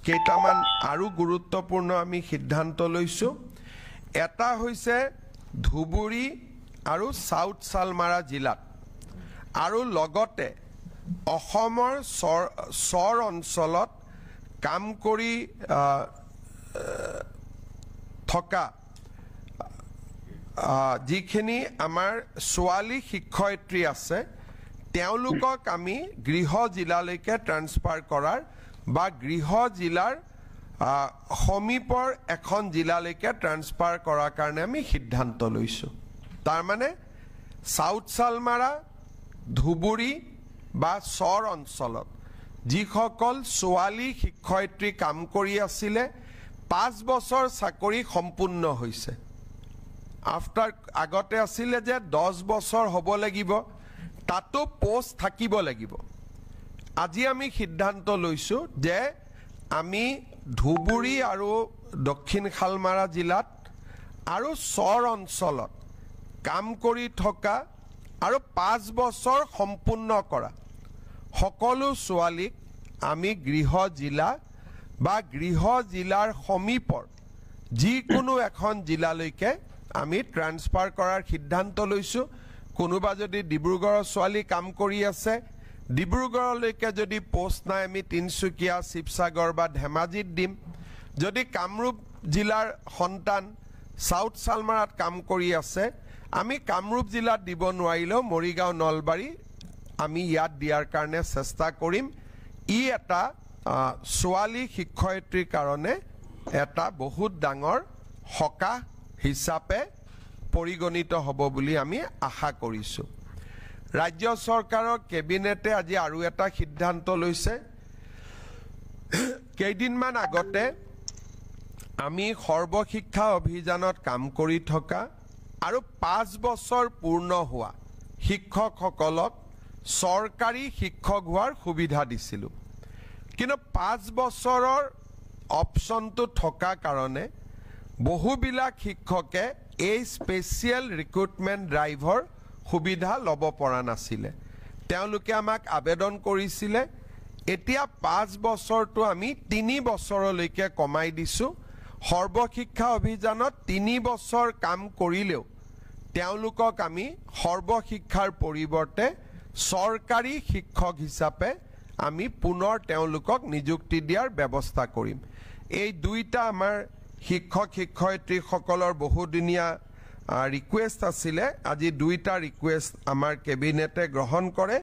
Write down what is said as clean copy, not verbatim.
কেইটামান আৰু গুৰুত্বপূৰ্ণ আমি সিদ্ধান্ত লৈছো এটা হৈছে ধুবুৰী আৰু সাউথ সালমাৰা জিলাত আৰু লগতে অসমৰ চৰ অঞ্চলত কাম কৰি থকা যিখিনি আমাৰ ছোৱালী শিক্ষয়িত্ৰী আছে তেওঁলোকক আমি গৃহ জিলালৈকে ট্ৰান্সফাৰ কৰাৰ বা গৃহ জিলাৰ সমীপৰ এখন জিলালৈকে ট্ৰান্সফাৰ কৰাৰ কাৰণে আমি সিদ্ধান্ত লৈছো তাৰ মানে সাউথ সালমাৰা ধুবুৰী বা চৰ অঞ্চলত যিসকল ছোৱালী শিক্ষয়িত্ৰী কাম কৰি আছিলে 5 বছৰ চাকৰি সম্পূৰ্ণ হৈছে আফটাৰ আগতে আছিলে যে 10 বছৰ হ'ব লাগিব তাতো পোষ্ট থাকিব লাগিব আজি আমি সিদ্ধান্ত লৈছো যে আমি ধুবুৰী আৰু দক্ষিণ খালমাৰা জিলাত আৰু চৰ অঞ্চলত কাম কৰি থকা আৰু 5 বছৰ সম্পূৰ্ণ কৰা সকলো ছোৱালীক আমি গৃহ জিলা বা গৃহ জিলাৰ সমীপৰ যিকোনো এখন জিলালৈকে আমি ট্ৰান্সফাৰ কৰাৰ সিদ্ধান্ত লৈছো কোনোবা যদি ডিব্ৰুগড়ৰ ছোৱালী কাম কৰি আছে ডিব্ৰুগড়লৈকে যদি পোষ্ট নাই আমি তিনসুকিয়া শিৱসাগৰ বা ধেমাজিত দিম যদি কামৰূপ জিলাৰ সন্তান সাউথ সালমাৰাত কাম কৰি আছে আমি কামৰূপ জিলাত দিব নোৱাৰিলেও মৰিগাঁও নলবাৰী আমি ইয়াত দিয়াৰ কাৰণে চেষ্টা কৰিম ই এটা ছোৱালী শিক্ষয়িত্ৰীৰ কাৰণে এটা বহুত ডাঙৰ হকা হিচাপে পৰিগণিত হ'ব বুলি আমি আশা কৰিছো ৰাজ্য চৰকাৰৰ কেবিনেটে আজি আৰু এটা সিদ্ধান্ত লৈছে কেইদিনমান আগতে আমি সৰ্বশিক্ষা অভিযানত কাম কৰি থকা আৰু 5 বছৰ পূৰ্ণ হোৱা শিক্ষকসকলক চৰকাৰী শিক্ষক হোৱাৰ সুবিধা দিছিলো কিন্তু 5 বছৰৰ অপচনটো থকা কাৰণে বহুবিলাক শিক্ষকে এই স্পেচিয়েল ৰিক্ৰুটমেন্ট ড্ৰাইভৰ সুবিধা ল'ব পৰা নাছিলে তেওঁলোকে আমাক আবেদন কৰিছিলে এতিয়া 5 বছৰটো আমি 3 বছৰলৈকে কমাই দিছো সৰ্বশিক্ষা অভিযানত 3 বছৰ কাম কৰিলেও তেওঁলোকক আমি সৰ্বশিক্ষাৰ পৰিৱৰ্তে চৰকাৰী শিক্ষক হিচাপে আমি পুনৰ তেওঁলোকক নিযুক্তি দিয়াৰ ব্যৱস্থা কৰিম এই দুইটা আমাৰ শিক্ষক শিক্ষয়িত্ৰীসকলৰ বহুদিনীয়া ৰিকুৱেষ্ট আছিলে আজি দুইটা ৰিকুৱেষ্ট আমাৰ কেবিনেটে গ্ৰহণ কৰে